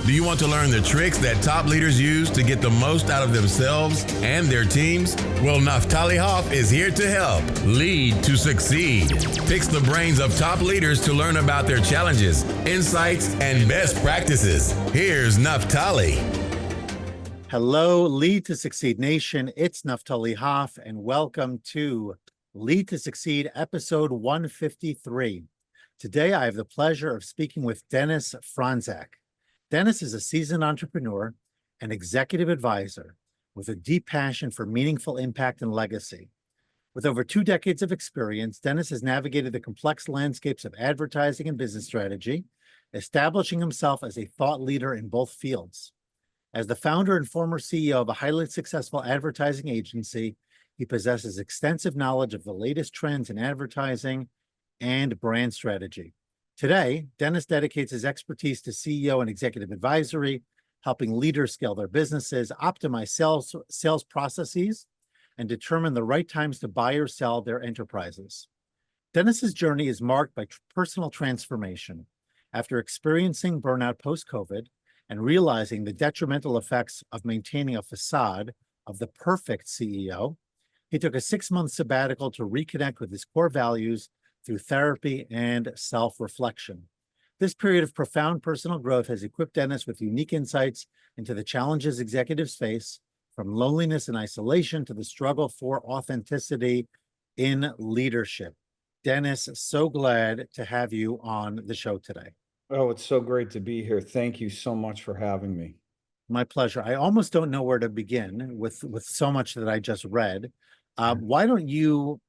Do you want to learn the tricks that top leaders use to get the most out of themselves and their teams? Well, Naftali Hoff is here to help. Lead to Succeed. Picks the brains of top leaders to learn about their challenges, insights, and best practices. Here's Naftali. Hello, Lead to Succeed Nation. It's Naftali Hoff, and welcome to Lead to Succeed, episode 153. Today, I have the pleasure of speaking with Dennis Franczak. Dennis is a seasoned entrepreneur and executive advisor with a deep passion for meaningful impact and legacy. With over 2 decades of experience, Dennis has navigated the complex landscapes of advertising and business strategy, establishing himself as a thought leader in both fields. As the founder and former CEO of a highly successful advertising agency, he possesses extensive knowledge of the latest trends in advertising and brand strategy. Today, Dennis dedicates his expertise to CEO and executive advisory, helping leaders scale their businesses, optimize sales processes, and determine the right times to buy or sell their enterprises. Dennis's journey is marked by personal transformation. After experiencing burnout post-COVID and realizing the detrimental effects of maintaining a facade of the perfect CEO, he took a 6-month sabbatical to reconnect with his core values through therapy and self-reflection. This period of profound personal growth has equipped Dennis with unique insights into the challenges executives face, from loneliness and isolation to the struggle for authenticity in leadership. Dennis, so glad to have you on the show today. Oh, it's so great to be here. Thank you so much for having me. My pleasure. I almost don't know where to begin with so much that I just read. Why don't you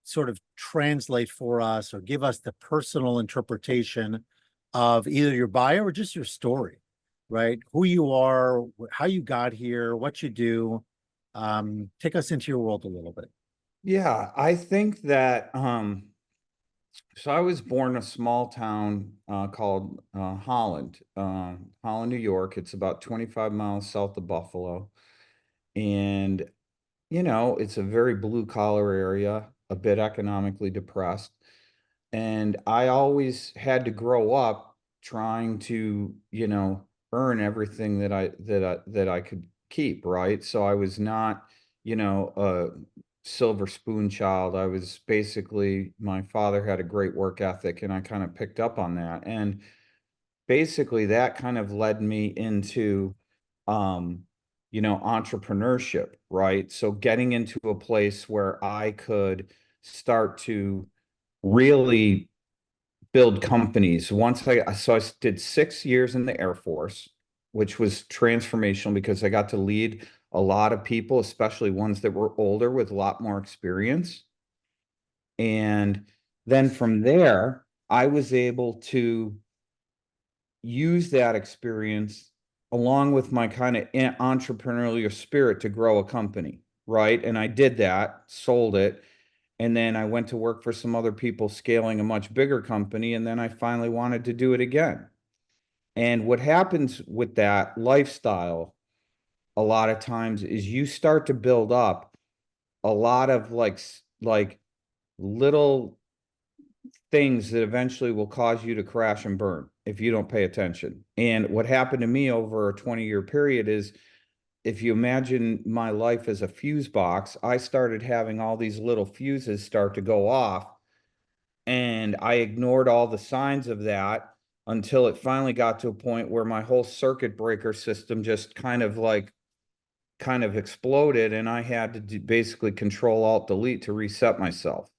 sort of translate for us or give us the personal interpretation of either your bio or just your story, right? Who you are, how you got here, what you do. Take us into your world a little bit. Yeah, I think that so I was born in a small town called Holland, New York. It's about 25 miles south of Buffalo. And, you know, it's a very blue collar area, a bit economically depressed. And I always had to grow up trying to, you know, earn everything that I could keep, right? So I was not, you know, a silver spoon child. I was basically, my father had a great work ethic and I kind of picked up on that. And basically that kind of led me into you know, entrepreneurship, right? So getting into a place where I could start to really build companies. So I did 6 years in the Air Force, which was transformational because I got to lead a lot of people, especially ones that were older with a lot more experience. And then from there, I was able to use that experience along with my kind of entrepreneurial spirit to grow a company, right? And I did that, sold it. And then I went to work for some other people scaling a much bigger company. And then I finally wanted to do it again. And what happens with that lifestyle a lot of times is you start to build up a lot of like little things that eventually will cause you to crash and burn if you don't pay attention. And what happened to me over a 20-year period is, if you imagine my life as a fuse box, I started having all these little fuses start to go off. And I ignored all the signs of that until it finally got to a point where my whole circuit breaker system just kind of exploded. And I had to basically Control Alt Delete to reset myself,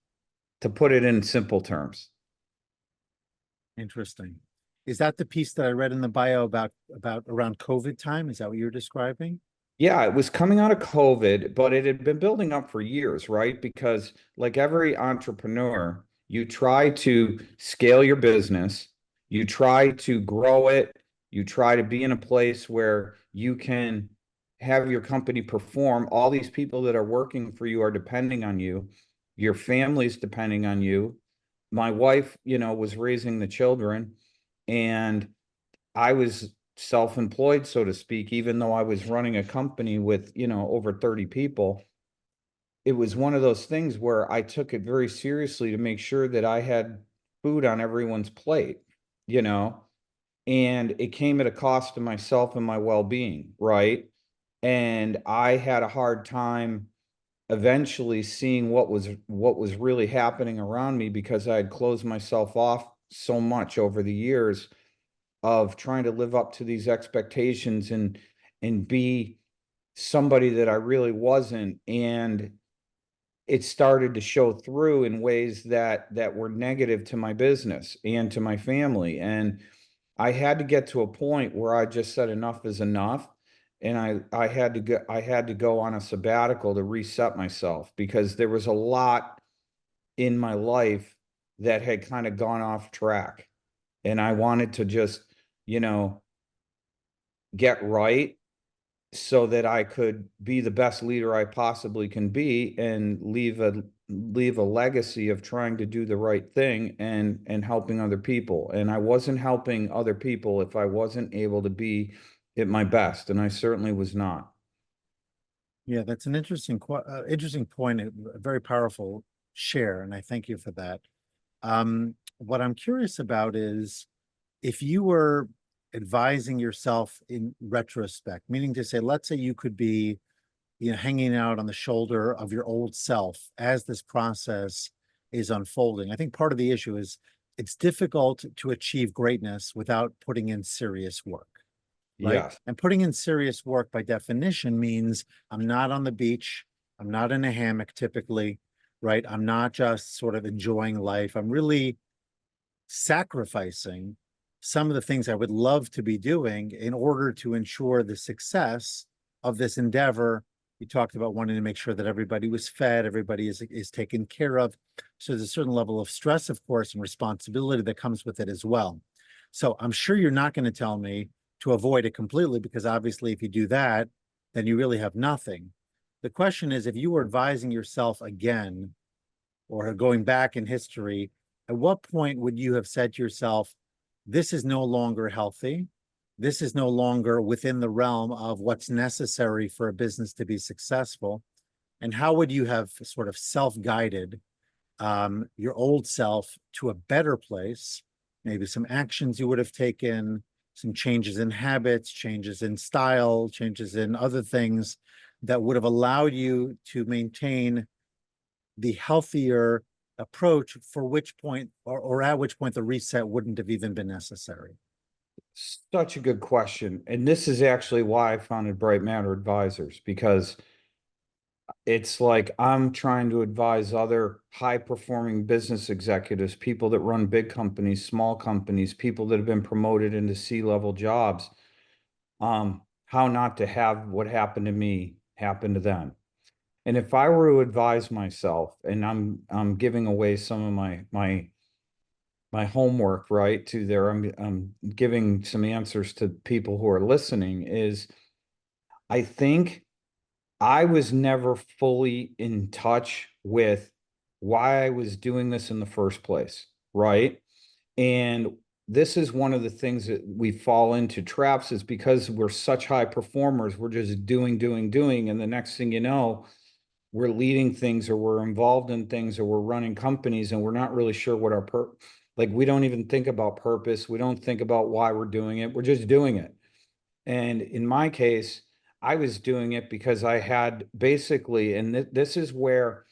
to put it in simple terms. Interesting. Is that the piece that I read in the bio about around COVID time? Is that what you're describing? Yeah, it was coming out of COVID, but it had been building up for years, right? Because like every entrepreneur, you try to scale your business, you try to grow it, you try to be in a place where you can have your company perform. All these people that are working for you are depending on you. Your family's depending on you. My wife, you know, was raising the children, and I was self-employed, so to speak, even though I was running a company with, you know, over 30 people. It was one of those things where I took it very seriously to make sure that I had food on everyone's plate, you know, and it came at a cost to myself and my well-being, right? And I had a hard time eventually seeing what was really happening around me, because I had closed myself off so much over the years of trying to live up to these expectations and be somebody that I really wasn't. And it started to show through in ways that were negative to my business and to my family. And I had to get to a point where I just said enough is enough. And I had to go on a sabbatical to reset myself, because there was a lot in my life that had kind of gone off track. And I wanted to just, you know, get right so that I could be the best leader I possibly can be, and leave a legacy of trying to do the right thing and helping other people. And I wasn't helping other people if I wasn't able to be at my best, and I certainly was not. Yeah, that's an interesting point, a very powerful share, and I thank you for that. What I'm curious about is if you were advising yourself in retrospect, meaning to say, let's say you could be, hanging out on the shoulder of your old self as this process is unfolding. I think part of the issue is it's difficult to achieve greatness without putting in serious work, right? Yes. And putting in serious work by definition means I'm not on the beach, I'm not in a hammock typically, right? I'm not just sort of enjoying life. I'm really sacrificing some of the things I would love to be doing in order to ensure the success of this endeavor. You talked about wanting to make sure that everybody was fed, everybody is taken care of. So there's a certain level of stress, of course, and responsibility that comes with it as well. So I'm sure you're not going to tell me to avoid it completely, because obviously if you do that, then you really have nothing. The question is, if you were advising yourself again, or going back in history, at what point would you have said to yourself, this is no longer healthy? This is no longer within the realm of what's necessary for a business to be successful? And how would you have sort of self-guided your old self to a better place? Maybe some actions you would have taken, some changes in habits, changes in style, changes in other things that would have allowed you to maintain the healthier approach, for which point, or at which point the reset wouldn't have even been necessary. Such a good question. And this is actually why I founded Bright Matter Advisors, because it's like I'm trying to advise other high performing business executives, people that run big companies, small companies, people that have been promoted into C-level jobs, how not to have what happened to me happen to them. And if I were to advise myself, and I'm giving away some of my homework, right, to there, I'm giving some answers to people who are listening, is I think I was never fully in touch with why I was doing this in the first place, right? And this is one of the things that we fall into traps, is because we're such high performers, we're just doing, and the next thing you know, we're leading things, or we're involved in things, or we're running companies, and we're not really sure what like, we don't even think about purpose. We don't think about why we're doing it. We're just doing it. And in my case, I was doing it because I had basically, and this is where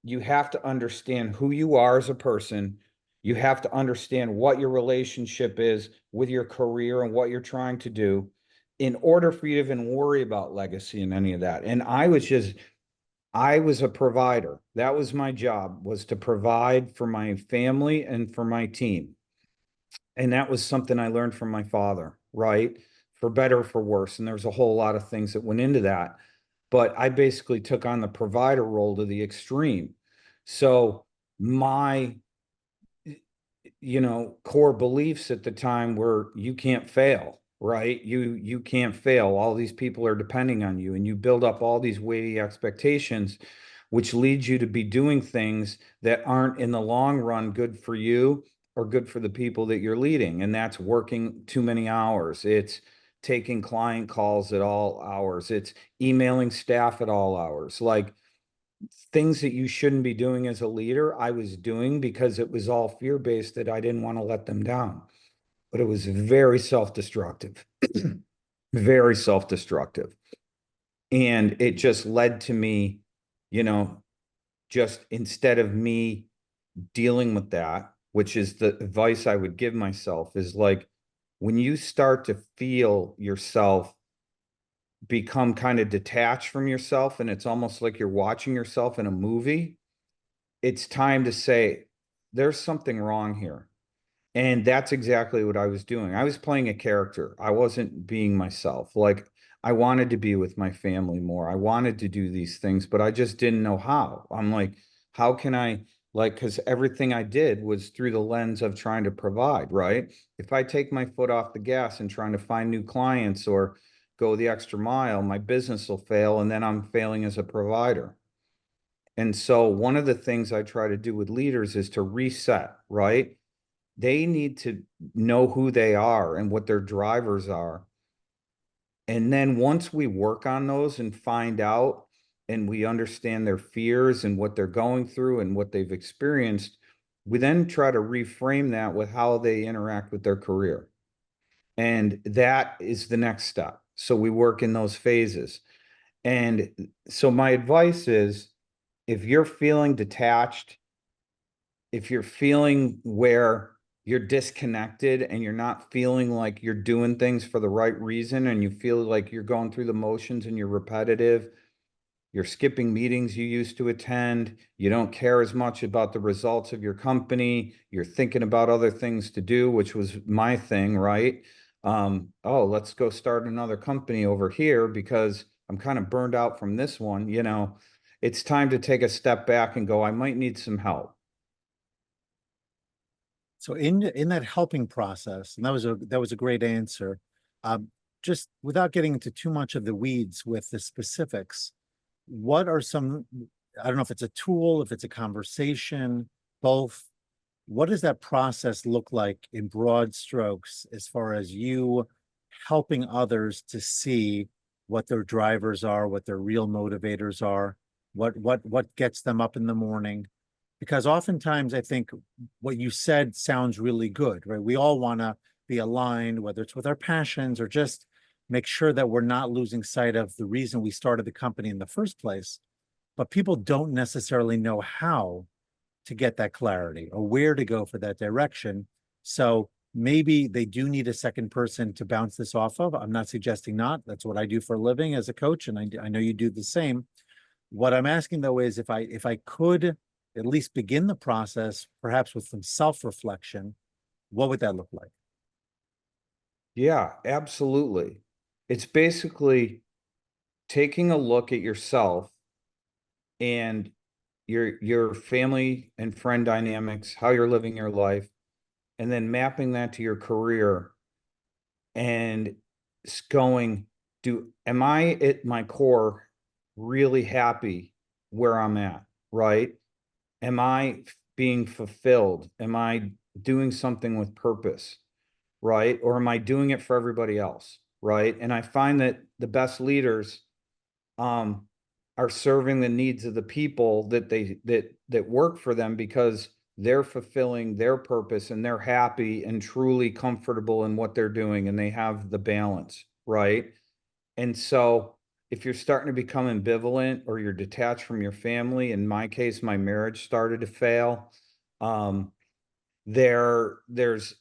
you have to understand who you are as a person. You have to understand what your relationship is with your career and what you're trying to do in order for you to even worry about legacy and any of that. And I was a provider. That was my job, was to provide for my family and for my team. And that was something I learned from my father, right? For better or for worse. And there's a whole lot of things that went into that. But I basically took on the provider role to the extreme. So my, core beliefs at the time were, you can't fail, right? You can't fail. All these people are depending on you, and you build up all these weighty expectations, which leads you to be doing things that aren't in the long run good for you or good for the people that you're leading. And that's working too many hours. It's taking client calls at all hours. It's emailing staff at all hours. Like, things that you shouldn't be doing as a leader, I was doing because it was all fear-based, that I didn't want to let them down. but it was very self-destructive, very self-destructive. And it just led to me, just instead of me dealing with that, which is the advice I would give myself, is like, when you start to feel yourself become kind of detached from yourself, and it's almost like you're watching yourself in a movie, it's time to say, there's something wrong here. And that's exactly what I was doing. I was playing a character. I wasn't being myself. Like, I wanted to be with my family more. I wanted to do these things, but I just didn't know how. I'm like, how can I, like, because everything I did was through the lens of trying to provide, right? If I take my foot off the gas and trying to find new clients or go the extra mile, my business will fail, and then I'm failing as a provider. And so one of the things I try to do with leaders is to reset, right? They need to know who they are and what their drivers are. And then once we work on those and find out and we understand their fears and what they're going through and what they've experienced, we then try to reframe that with how they interact with their career. And that is the next step. So we work in those phases. And so my advice is, if you're feeling detached, if you're feeling where you're disconnected and you're not feeling like you're doing things for the right reason, and you feel like you're going through the motions and you're repetitive, you're skipping meetings you used to attend, you don't care as much about the results of your company, you're thinking about other things to do, which was my thing, right? Oh, let's go start another company over here because I'm kind of burned out from this one. It's time to take a step back and go, I might need some help. So in that helping process, and that was a great answer. Um, just without getting into too much of the weeds with the specifics, what are some, I don't know if it's a tool, if it's a conversation, both. What does that process look like in broad strokes as far as you helping others to see what their drivers are, what their real motivators are, what gets them up in the morning? Because oftentimes I think what you said sounds really good, right? We all want to be aligned, whether it's with our passions or just make sure that we're not losing sight of the reason we started the company in the first place. But people don't necessarily know how to get that clarity or where to go for that direction. So maybe they do need a second person to bounce this off of. I'm not suggesting not. That's what I do for a living as a coach, and I know you do the same. What I'm asking though is if I could at least begin the process, perhaps with some self-reflection, what would that look like? Yeah, absolutely. It's basically taking a look at yourself and your family and friend dynamics, how you're living your life, and then mapping that to your career and going, am I at my core really happy where I'm at, right? Am I being fulfilled? Am I doing something with purpose, right? Or am I doing it for everybody else, right? And I find that the best leaders um, are serving the needs of the people that work for them, because they're fulfilling their purpose and they're happy and truly comfortable in what they're doing, and they have the balance, right? And so if you're starting to become ambivalent or you're detached from your family, in my case, my marriage started to fail. Um, there's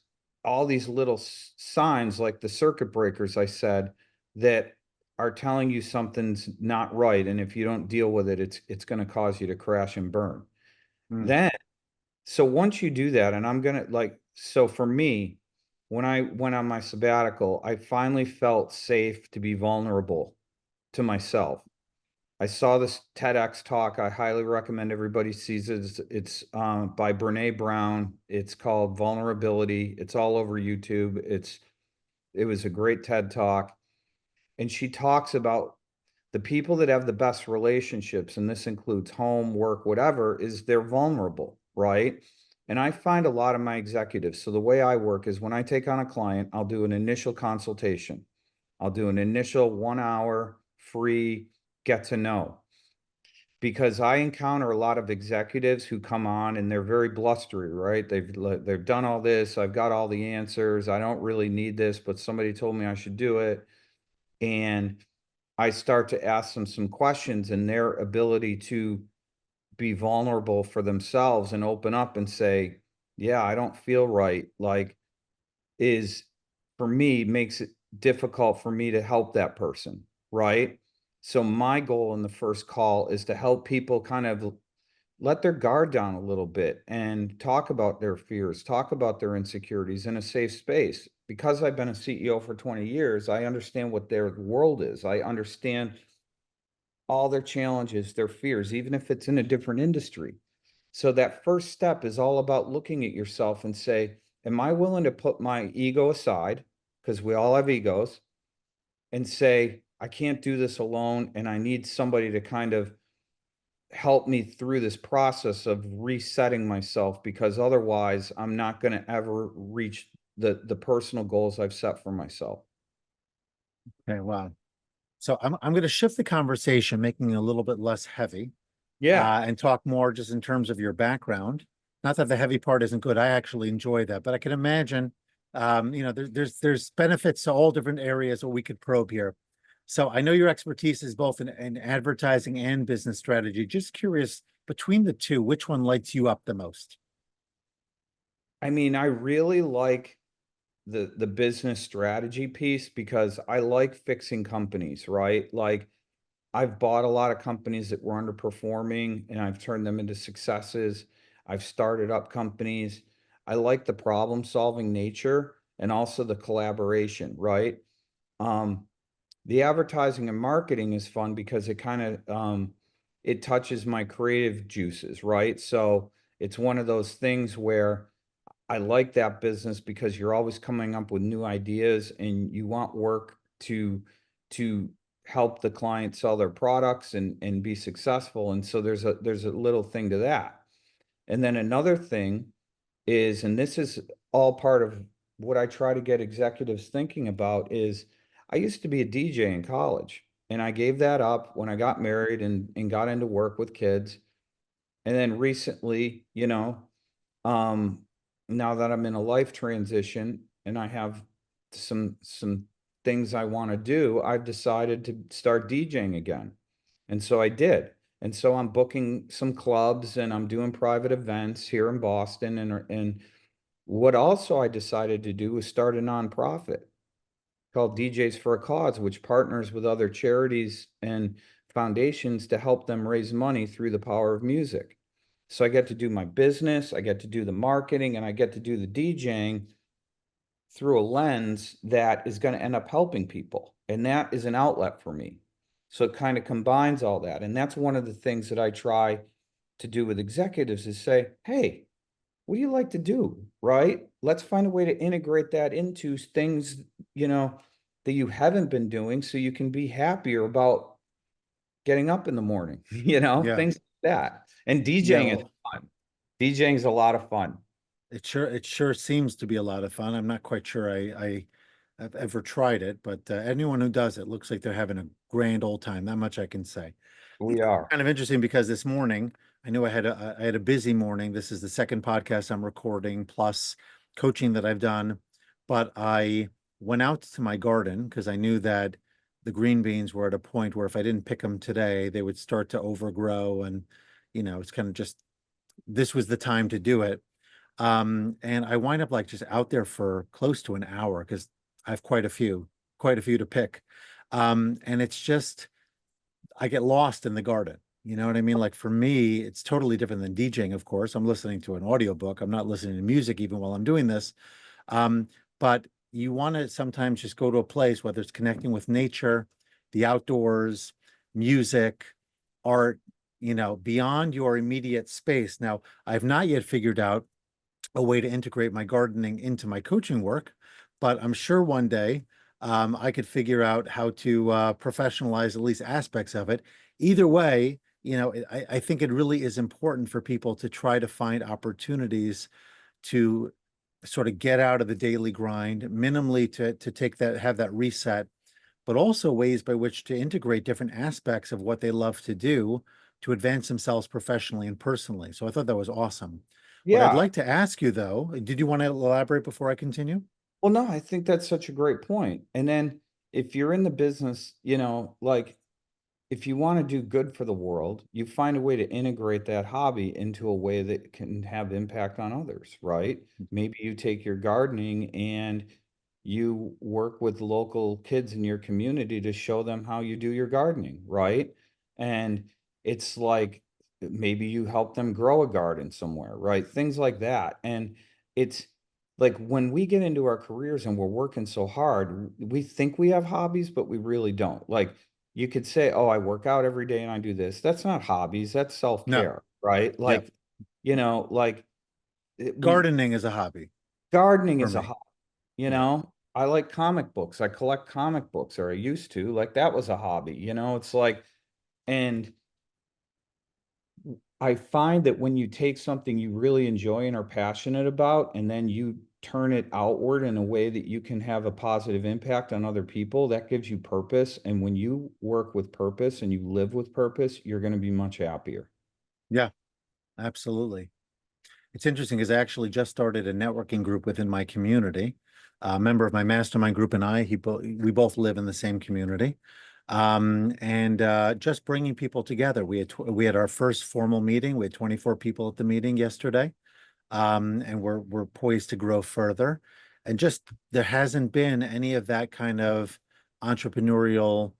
all these little signs, like the circuit breakers I said, that are telling you something's not right, and if you don't deal with it, it's going to cause you to crash and burn. Mm. Then, so once you do that, and I'm gonna, like, so for me, when I went on my sabbatical, I finally felt safe to be vulnerable to myself. I saw this TEDx talk. I highly recommend everybody sees it. It's by Brene Brown. It's called Vulnerability. It's all over YouTube. It was a great TED talk. And she talks about the people that have the best relationships, and this includes home, work, whatever, is they're vulnerable, right? And I find a lot of my executives. So the way I work is, when I take on a client, I'll do an initial consultation. I'll do an initial 1 hour free get to know. because I encounter a lot of executives who come on and they're very blustery, right? They've done all this. I've got all the answers. I don't really need this, but somebody told me I should do it. And I start to ask them some questions, and their ability to be vulnerable for themselves and open up and say, yeah, I don't feel right, like, is, for me, makes it difficult for me to help that person, right? So my goal in the first call is to help people kind of let their guard down a little bit and talk about their fears, talk about their insecurities in a safe space. Because I've been a CEO for 20 years, I understand what their world is. I understand all their challenges, their fears, even if it's in a different industry. So that first step is all about looking at yourself and say, am I willing to put my ego aside? Because we all have egos, and say, I can't do this alone. And I need somebody to kind of help me through this process of resetting myself, because otherwise I'm not going to ever reach the personal goals I've set for myself. Okay, wow. So I'm going to shift the conversation, making it a little bit less heavy, Yeah. and talk more just in terms of your background. Not that the heavy part isn't good. I actually enjoy that, but I can imagine, there's benefits to all different areas that we could probe here. So I know your expertise is both in advertising and business strategy. Just curious, between the two, which one lights you up the most? I mean, I really like the business strategy piece, because I like fixing companies, right? Like, I've bought a lot of companies that were underperforming and I've turned them into successes. I've started up companies. I like the problem solving nature and also the collaboration, right? Um, the advertising and marketing is fun because it kind of it touches my creative juices, right? So it's one of those things where I like that business because you're always coming up with new ideas and you want work to help the client sell their products and be successful. And so there's a little thing to that. And then another thing is, and this is all part of what I try to get executives thinking about, is I used to be a DJ in college, and I gave that up when I got married and got into work with kids. And then recently, um, now that I'm in a life transition and I have some things I want to do, I've decided to start DJing again. And so I did. And so I'm booking some clubs and I'm doing private events here in Boston. And what also I decided to do was start a nonprofit called DJs for a Cause, which partners with other charities and foundations to help them raise money through the power of music. So I get to do my business, I get to do the marketing, and I get to do the DJing through a lens that is going to end up helping people. And that is an outlet for me. So it kind of combines all that. And that's one of the things that I try to do with executives, is say, hey, what do you like to do? Right? Let's find a way to integrate that into things, that you haven't been doing, so you can be happier about getting up in the morning, Yeah. things like that. And Yeah. DJing is Well, fun. DJing is a lot of fun. it sure seems to be a lot of fun. I'm not quite sure I've ever tried it, but anyone who does it looks like they're having a grand old time. That much I can say. We are. Kind of interesting because this morning I knew I had a busy morning. This is the second podcast I'm recording plus coaching that I've done, but I went out to my garden because I knew that the green beans were at a point where if I didn't pick them today, they would start to overgrow, and it's kind of just this was the time to do it. And I wind up like just out there for close to an hour because I have quite a few to pick. And it's just I get lost in the garden. You know what I mean? Like for me, it's totally different than DJing, of course. I'm listening to an audiobook. I'm not listening to music even while I'm doing this. But you want to sometimes just go to a place, whether it's connecting with nature, the outdoors, music, art, beyond your immediate space. Now, I've not yet figured out a way to integrate my gardening into my coaching work, but I'm sure one day I could figure out how to professionalize at least aspects of it. Either way, I think it really is important for people to try to find opportunities to sort of get out of the daily grind, minimally to have that reset, but also ways by which to integrate different aspects of what they love to do to advance themselves professionally and personally. So I thought that was awesome. What I'd Yeah. like to ask you though, did you want to elaborate before I continue? Well, no, I think that's such a great point. And then if you're in the business, like if you want to do good for the world, you find a way to integrate that hobby into a way that can have impact on others, right? Maybe you take your gardening and you work with local kids in your community to show them how you do your gardening, right? And it's like maybe you help them grow a garden somewhere, right? Things like that. And it's like when we get into our careers and we're working so hard, we think we have hobbies, but we really don't. Like you could say, "Oh, I work out every day and I do this." That's not hobbies, that's No. self-care, right? Yep. Like, like we Gardening is a hobby gardening for is a me. hobby, Yeah. I like comic books. I collect comic books, or I used to. Like that was a hobby, it's like, and I find that when you take something you really enjoy and are passionate about, and then you turn it outward in a way that you can have a positive impact on other people, that gives you purpose. And when you work with purpose and you live with purpose, you're going to be much happier. Yeah, absolutely. It's interesting because I actually just started a networking group within my community. A member of my mastermind group and I, we both live in the same community. And just bringing people together. We had our first formal meeting. We had 24 people at the meeting yesterday. And we're poised to grow further. And just there hasn't been any of that kind of entrepreneurial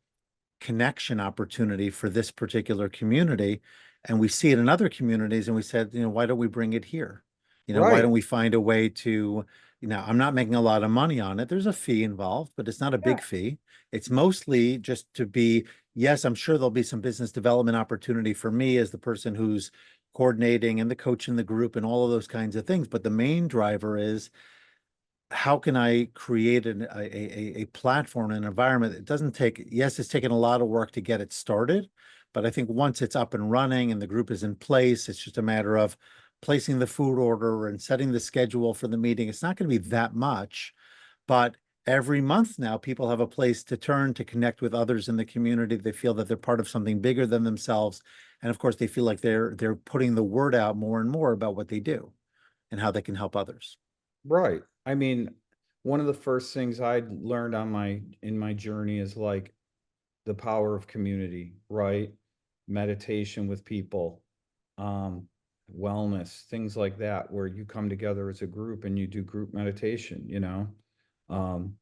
connection opportunity for this particular community. And we see it in other communities, and we said, why don't we bring it here? Why Right. don't we find a way to, I'm not making a lot of money on it. There's a fee involved, but it's not a Yeah. big fee. It's mostly just to be, yes, I'm sure there'll be some business development opportunity for me as the person who's coordinating and the coach in the group and all of those kinds of things. But the main driver is, how can I create a platform, an environment that doesn't take, yes, it's taken a lot of work to get it started, but I think once it's up and running and the group is in place, it's just a matter of placing the food order and setting the schedule for the meeting. It's not going to be that much, but every month now people have a place to turn to connect with others in the community. They feel that they're part of something bigger than themselves. And of course, they feel like they're putting the word out more and more about what they do and how they can help others. Right. I mean, one of the first things I learned in my journey is like the power of community, right? Meditation with people, um, wellness, things like that, where you come together as a group and you do group meditation. Um,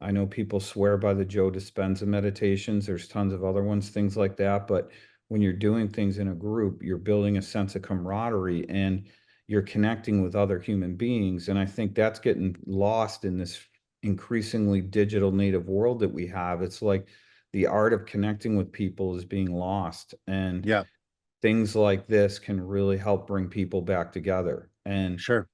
I know people swear by the Joe Dispenza meditations. There's tons of other ones, things like that. But when you're doing things in a group, you're building a sense of camaraderie and you're connecting with other human beings. And I think that's getting lost in this increasingly digital native world that we have. It's like the art of connecting with people is being lost. And Yeah, things like this can really help bring people back together. And sure.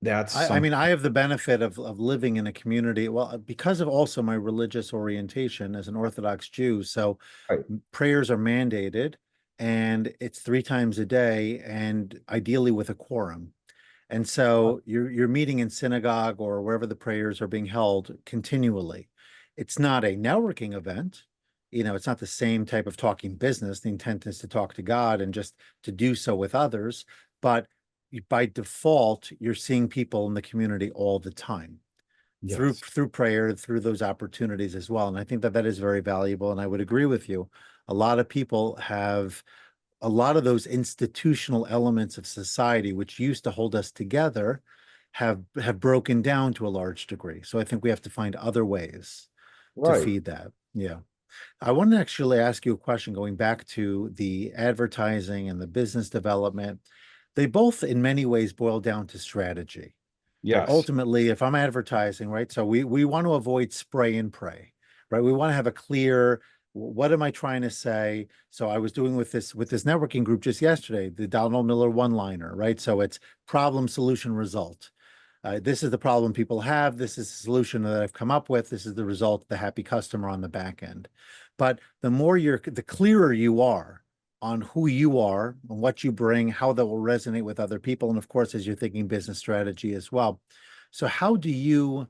that's I mean, something. I have the benefit of living in a community, well, because of also my religious orientation as an Orthodox Jew. So Right. prayers are mandated and it's 3 times a day and ideally with a quorum. And so you're meeting in synagogue or wherever the prayers are being held continually. It's not a networking event. It's not the same type of talking business. The intent is to talk to God and just to do so with others. But by default, you're seeing people in the community all the time Yes. through prayer, through those opportunities as well. And I think that that is very valuable. And I would agree with you. A lot of people have a lot of those institutional elements of society which used to hold us together have broken down to a large degree. So I think we have to find other ways to Right. feed that. Yeah. I want to actually ask you a question going back to the advertising and the business development. They both, in many ways, boil down to strategy. Like Yes. ultimately, if I'm advertising, right? So we want to avoid spray and pray, right? We want to have a clear, what am I trying to say? So I was doing with this networking group just yesterday, the Donald Miller one-liner, right? So it's problem, solution, result. This is the problem people have. This is the solution that I've come up with. This is the result, the happy customer on the back end. But the clearer you are on who you are and what you bring, how that will resonate with other people. And of course, as you're thinking business strategy as well. So how do you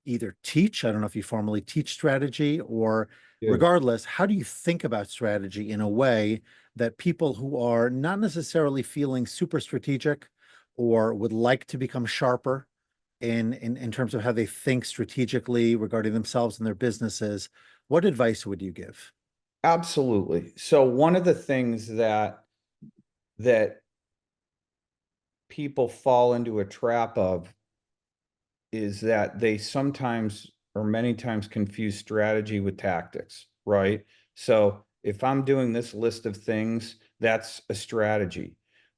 either teach? I don't know if you formally teach strategy, or do. regardless, how do you think about strategy in a way that people who are not necessarily feeling super strategic or would like to become sharper in terms of how they think strategically regarding themselves and their businesses, what advice would you give? Absolutely. So one of the things that people fall into a trap of is that they sometimes or many times confuse strategy with tactics, right? So if I'm doing this list of things, that's a strategy.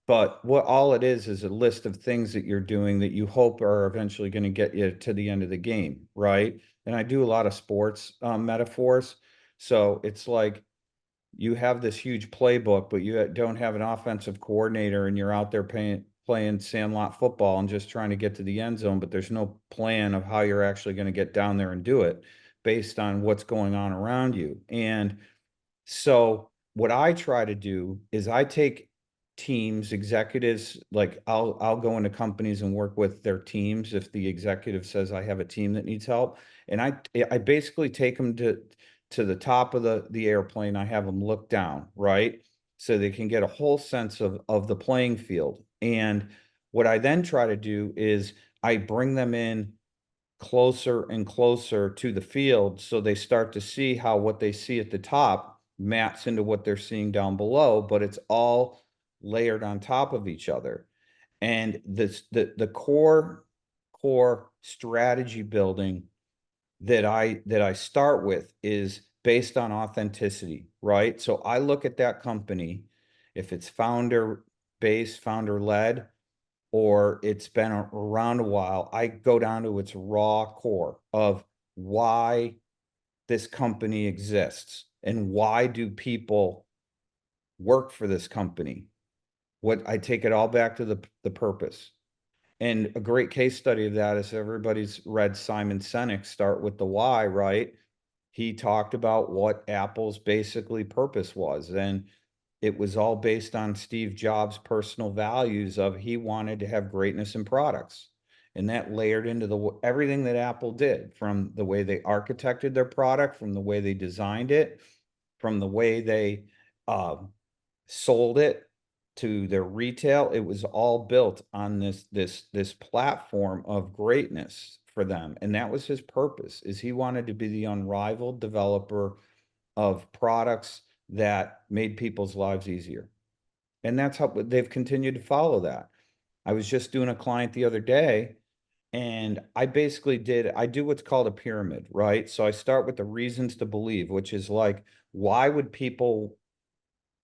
But what all it is a list of things that you're doing that you hope are eventually going to get you to the end of the game, right? And I do a lot of sports metaphors. So it's like you have this huge playbook, but you don't have an offensive coordinator and you're out there playing sandlot football and just trying to get to the end zone, but there's no plan of how you're actually going to get down there and do it based on what's going on around you. And so what I try to do is I take teams, executives, like I'll go into companies and work with their teams if the executive says I have a team that needs help. And I basically take them to the top of the airplane. I have them look down, right? So they can get a whole sense of the playing field. And what I then try to do is I bring them in closer and closer to the field so they start to see how what they see at the top maps into what they're seeing down below, but it's all layered on top of each other. And the core strategy building that I start with is based on authenticity, right? So I look at that company, if it's founder based, founder led, or it's been around a while, I go down to its raw core of why this company exists and why do people work for this company. What I take it all back to the purpose. And a great case study of that is everybody's read Simon Sinek, Start with the Why, right? He talked about what Apple's basically purpose was. And it was all based on Steve Jobs' personal values of he wanted to have greatness in products. And that layered into everything that Apple did, from the way they architected their product, from the way they designed it, from the way they uh, sold it to their retail. It was all built on this platform of greatness for them. And that was his purpose, is he wanted to be the unrivaled developer of products that made people's lives easier. And that's how they've continued to follow that. I was just doing a client the other day, and I do what's called a pyramid, right? So I start with the reasons to believe, which is like, why would people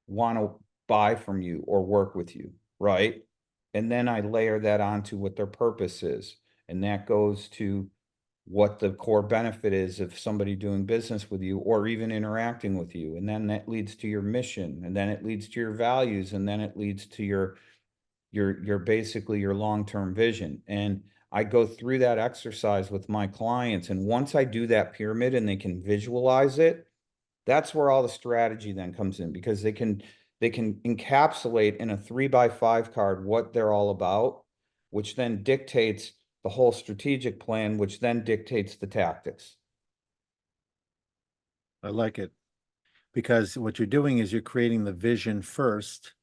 want to buy from you or work with you, right? And then I layer that onto what their purpose is. And that goes to what the core benefit is of somebody doing business with you or even interacting with you. And then that leads to your mission, and then it leads to your values, and then it leads to your basically your long-term vision. And I go through that exercise with my clients. And once I do that pyramid and they can visualize it, that's where all the strategy then comes in, because they can encapsulate in a 3x5 card what they're all about, which then dictates the whole strategic plan, which then dictates the tactics. I like it, because what you're doing is you're creating the vision first,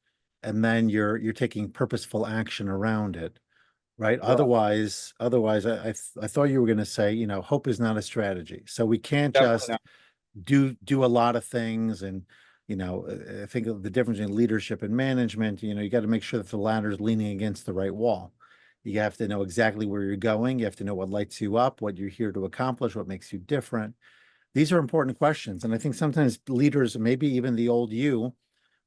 and then you're taking purposeful action around it, right? Right. Otherwise, I thought you were going to say, hope is not a strategy. So we can't Definitely just not. do a lot of things. And I think of the difference in leadership and management. You got to make sure that the ladder is leaning against the right wall. You have to know exactly where you're going. You have to know what lights you up, what you're here to accomplish, what makes you different. These are important questions. And I think sometimes leaders, maybe even the old you,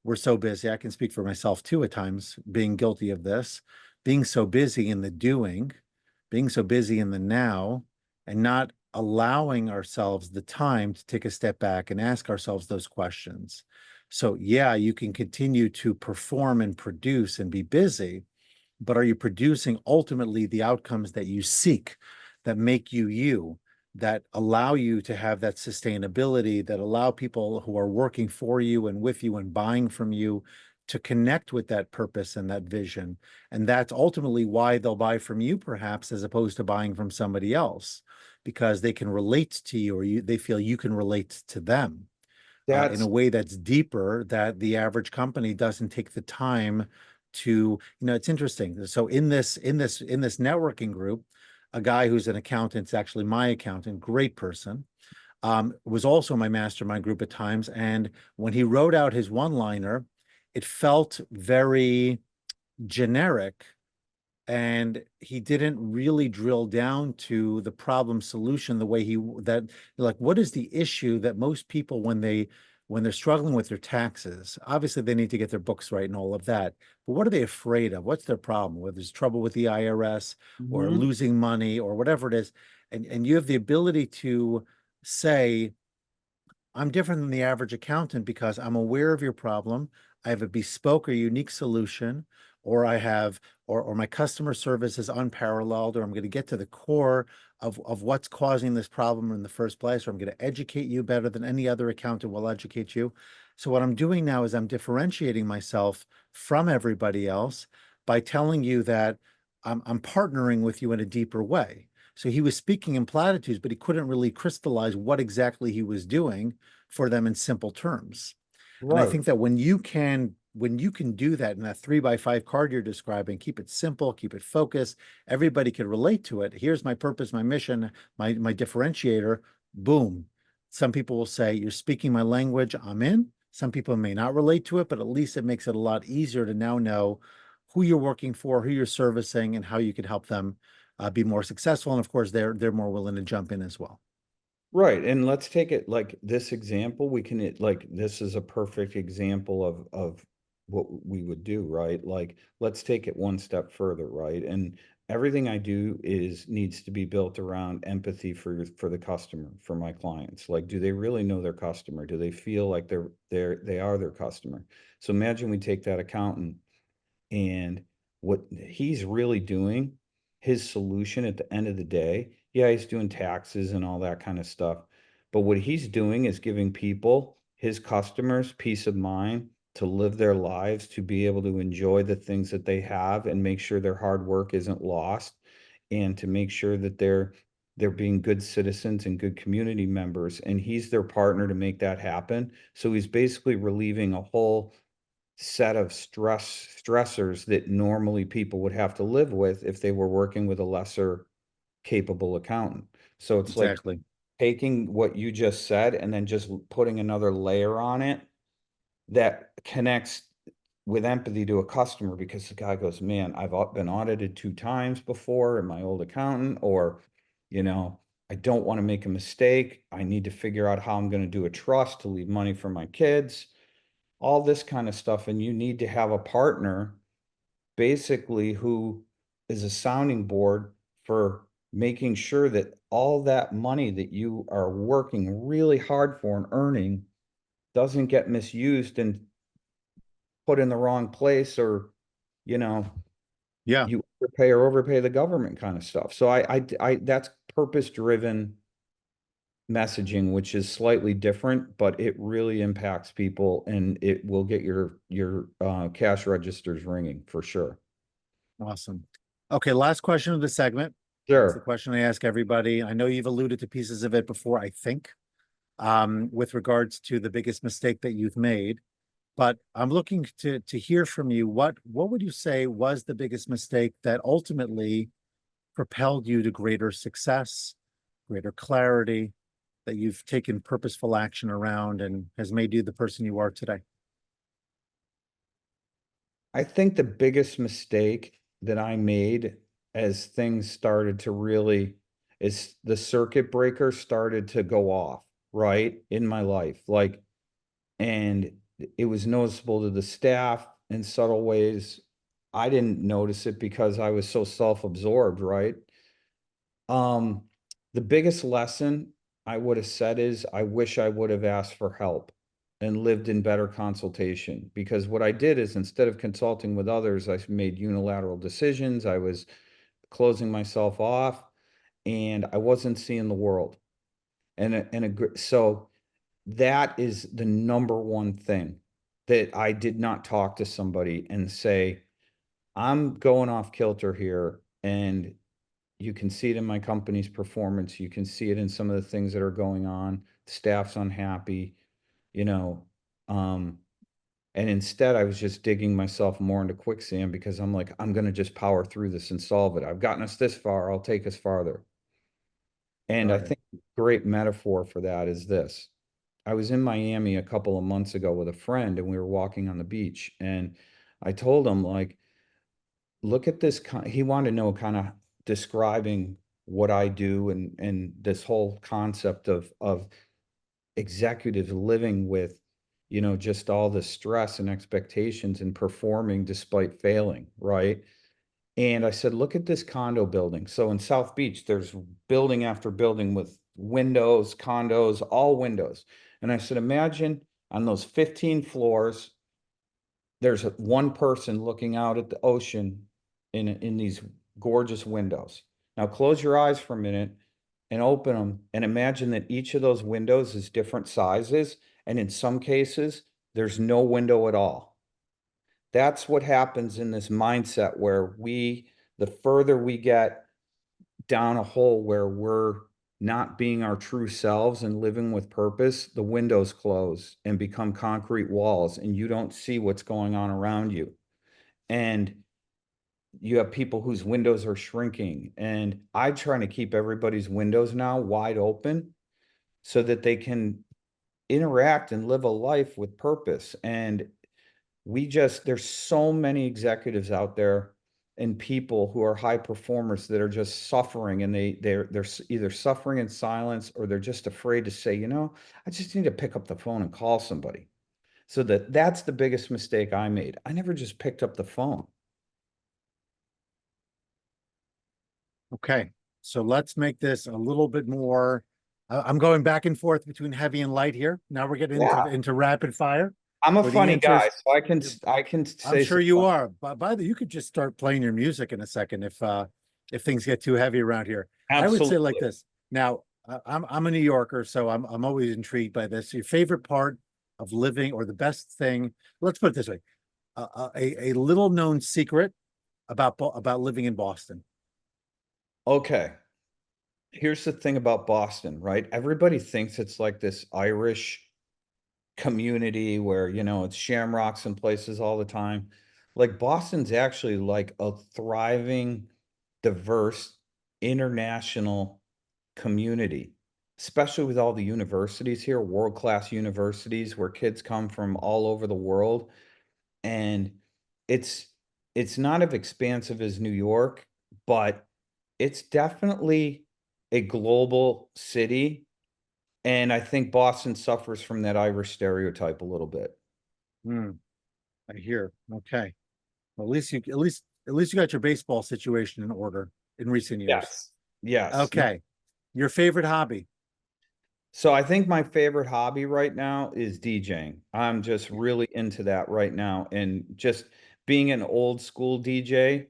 were so busy. I can speak for myself too at times, being guilty of this, being so busy in the doing, being so busy in the now, and not allowing ourselves the time to take a step back and ask ourselves those questions. So, yeah, you can continue to perform and produce and be busy, but are you producing ultimately the outcomes that you seek, that make you you, that allow you to have that sustainability, that allow people who are working for you and with you and buying from you to connect with that purpose and that vision? And that's ultimately why they'll buy from you, perhaps, as opposed to buying from somebody else, because they can relate to you, or they feel you can relate to them in a That's way that's deeper, that the average company doesn't take the time to, it's interesting. So in this networking group, a guy who's an accountant, it's actually my accountant, great person, was also my mastermind group at times. And when he wrote out his one-liner, it felt very generic, and he didn't really drill down to the problem solution the way like, what is the issue that most people, when they're struggling with their taxes, obviously they need to get their books right and all of that, but what are they afraid of? What's their problem? Whether it's trouble with the IRS or Mhm. losing money or whatever it is, and you have the ability to say, I'm different than the average accountant because I'm aware of your problem. I have a bespoke or unique solution, or I have, or my customer service is unparalleled, or I'm going to get to the core of what's causing this problem in the first place, or I'm going to educate you better than any other accountant will educate you. So what I'm doing now is I'm differentiating myself from everybody else by telling you that I'm partnering with you in a deeper way. So he was speaking in platitudes, but he couldn't really crystallize what exactly he was doing for them in simple terms. And I Right. think that when you can do that in that 3x5 card you're describing, keep it simple, keep it focused, everybody can relate to it. Here's my purpose, my mission, my differentiator. Boom. Some people will say, you're speaking my language, I'm in. Some people may not relate to it, but at least it makes it a lot easier to now know who you're working for, who you're servicing, and how you could help them be more successful. And of course, they're more willing to jump in as well. Right, and let's take it like this example, like, this is a perfect example of what we would do, right? Like, let's take it one step further, right? And everything I do needs to be built around empathy for the customer, for my clients. Like, do they really know their customer? Do they feel like they are their customer? So imagine we take that accountant, and what he's really doing, his solution at the end of the day, yeah, he's doing taxes and all that kind of stuff. But what he's doing is giving people, his customers, peace of mind to live their lives, to be able to enjoy the things that they have and make sure their hard work isn't lost, and to make sure that they're being good citizens and good community members. And he's their partner to make that happen. So he's basically relieving a whole set of stressors that normally people would have to live with if they were working with a lesser capable accountant. So it's like Exactly. taking what you just said and then just putting another layer on it that connects with empathy to a customer, because the guy goes, man, been audited 2 times before in my old accountant, or, you know, I don't want to make a mistake. I need to figure out how I'm going to do a trust to leave money for my kids, all this kind of stuff. And you need to have a partner basically who is a sounding board for making sure that all that money that you are working really hard for and earning doesn't get misused and put in the wrong place, or, you know, Yeah. you overpay or overpay the government kind of stuff. So that's purpose driven messaging, which is slightly different, but it really impacts people, and it will get your cash registers ringing for sure. Awesome. Okay, last question of the segment. It's the Sure. question I ask everybody. I know you've alluded to pieces of it before, I think, with regards to the biggest mistake that you've made. But I'm looking to hear from you. What would you say was the biggest mistake that ultimately propelled you to greater success, greater clarity, that you've taken purposeful action around and has made you the person you are today? I think the biggest mistake that I made as things started to really, is the circuit breaker started to go off, right, in my life. Like, and it was noticeable to the staff in subtle ways. I didn't notice it because I was so self-absorbed, right? Um, the biggest lesson I would have said is, I wish I would have asked for help and lived in better consultation, because what I did is, instead of consulting with others, I made unilateral decisions. I was closing myself off, and I wasn't seeing the world. So that is the number one thing, that I did not talk to somebody and say, I'm going off kilter here, and you can see it in my company's performance. You can see it in some of the things that are going on. Staff's unhappy, you know. And instead I was just digging myself more into quicksand because I'm like, I'm going to just power through this and solve it. I've gotten us this far. I'll take us farther. And I Got it. think a great metaphor for that is this. I was in Miami a couple of months ago with a friend and we were walking on the beach and I told him like, look at this. He wanted to know kind of describing what I do and this whole concept of executives living with, just all the stress and expectations and performing despite failing, right? And I said, look at this condo building. So in South Beach, there's building after building with windows, condos, all windows. And I said, imagine on those 15 floors, there's one person looking out at the ocean in these gorgeous windows. Now close your eyes for a minute and open them and imagine that each of those windows is different sizes. And in some cases, there's no window at all. That's what happens in this mindset where the further we get down a hole where we're not being our true selves and living with purpose, the windows close and become concrete walls, and you don't see what's going on around you. And you have people whose windows are shrinking. And I'm trying to keep everybody's windows now wide open so that they can interact and live a life with purpose. And there's so many executives out there and people who are high performers that are just suffering, and they're either suffering in silence or they're just afraid to say, I just need to pick up the phone and call somebody. So that's the biggest mistake I made. I never just picked up the phone. Okay, so let's make this a little bit more. I'm going back and forth between heavy and light here. Now we're getting Yeah. into rapid fire. I'm a Where the funny answers- guy, so I can I'm say sure some you fun- are. But by the, you could just start playing your music in a second if things get too heavy around here. I would say like Absolutely. this. Now, I'm a New Yorker, so I'm always intrigued by this. Your favorite part of living, or the best thing? Let's put it this way: a little known secret about living in Boston. Okay. Here's the thing about Boston, right? Everybody thinks it's like this Irish community where, it's shamrocks in places all the time. Like Boston's actually like a thriving, diverse, international community, especially with all the universities here, world-class universities where kids come from all over the world. And it's it's not as expansive as New York, but it's definitely a global city. And I think Boston suffers from that Irish stereotype a little bit. Hmm, I hear. Okay. Well, at least you got your baseball situation in order in recent years. Yes. Yes. No. Okay. Your favorite hobby? So I think my favorite hobby right now is DJing. I'm just really into that right now. And just being an old school DJ,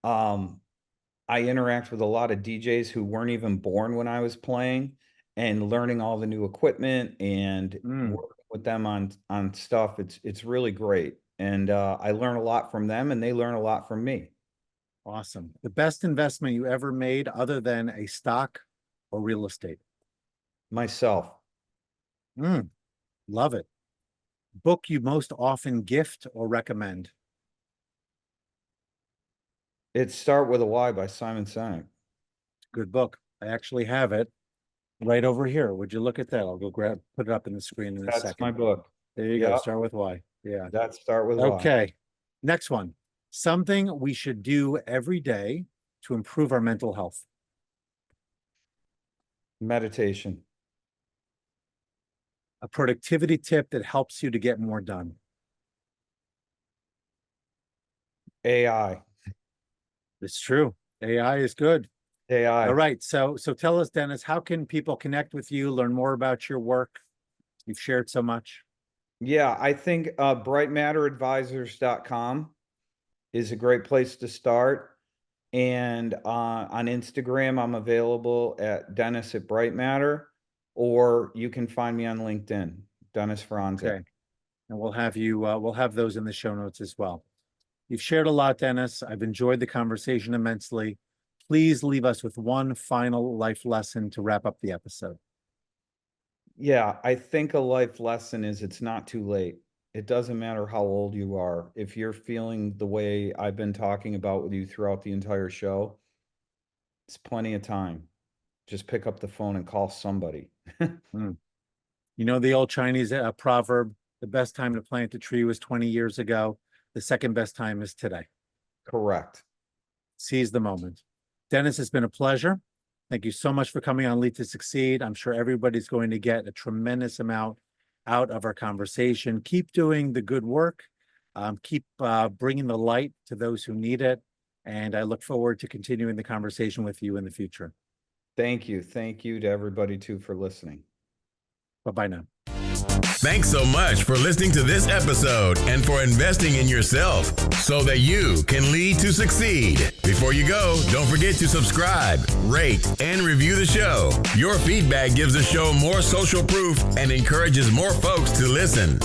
um, I interact with a lot of DJs who weren't even born when I was playing and learning all the new equipment and Hmm, working with them on stuff. It's really great. And I learn a lot from them and they learn a lot from me. awesome. The best investment you ever made other than a stock or real estate? Myself. Hmm, love it. Book you most often gift or recommend? It's Start with a Y by Simon Sinek. Good book. I actually have it right over here. Would you look at that? I'll go put it up in the screen in a That's my second. book. There you go. Yeah, Start with Y. Yeah. that's Start with Y. Okay. Next one. Something we should do every day to improve our mental health. Meditation. A productivity tip that helps you to get more done. AI. It's true. AI is good. AI. All right. So tell us, Dennis, how can people connect with you, learn more about your work? You've shared so much. Yeah, I think brightmatteradvisors.com is a great place to start. And on Instagram, I'm available at Dennis at Bright Matter, or you can find me on LinkedIn, Dennis Franczak. Okay. And we'll have those in the show notes as well. You've shared a lot, Dennis. I've enjoyed the conversation immensely. please leave us with one final life lesson to wrap up the episode. Yeah, I think a life lesson is it's not too late. It doesn't matter how old you are. If you're feeling the way I've been talking about with you throughout the entire show, it's plenty of time. Just pick up the phone and call somebody. You know, the old Chinese proverb, the best time to plant a tree was 20 years ago. The second best time is today. Correct. Seize the moment. Dennis, it's been a pleasure. Thank you so much for coming on Lead to Succeed. I'm sure everybody's going to get a tremendous amount out of our conversation. Keep doing the good work. Keep bringing the light to those who need it. And I look forward to continuing the conversation with you in the future. Thank you. Thank you to everybody too for listening. Bye-bye now. Thanks so much for listening to this episode and for investing in yourself so that you can lead to succeed. Before you go, don't forget to subscribe, rate, and review the show. Your feedback gives the show more social proof and encourages more folks to listen.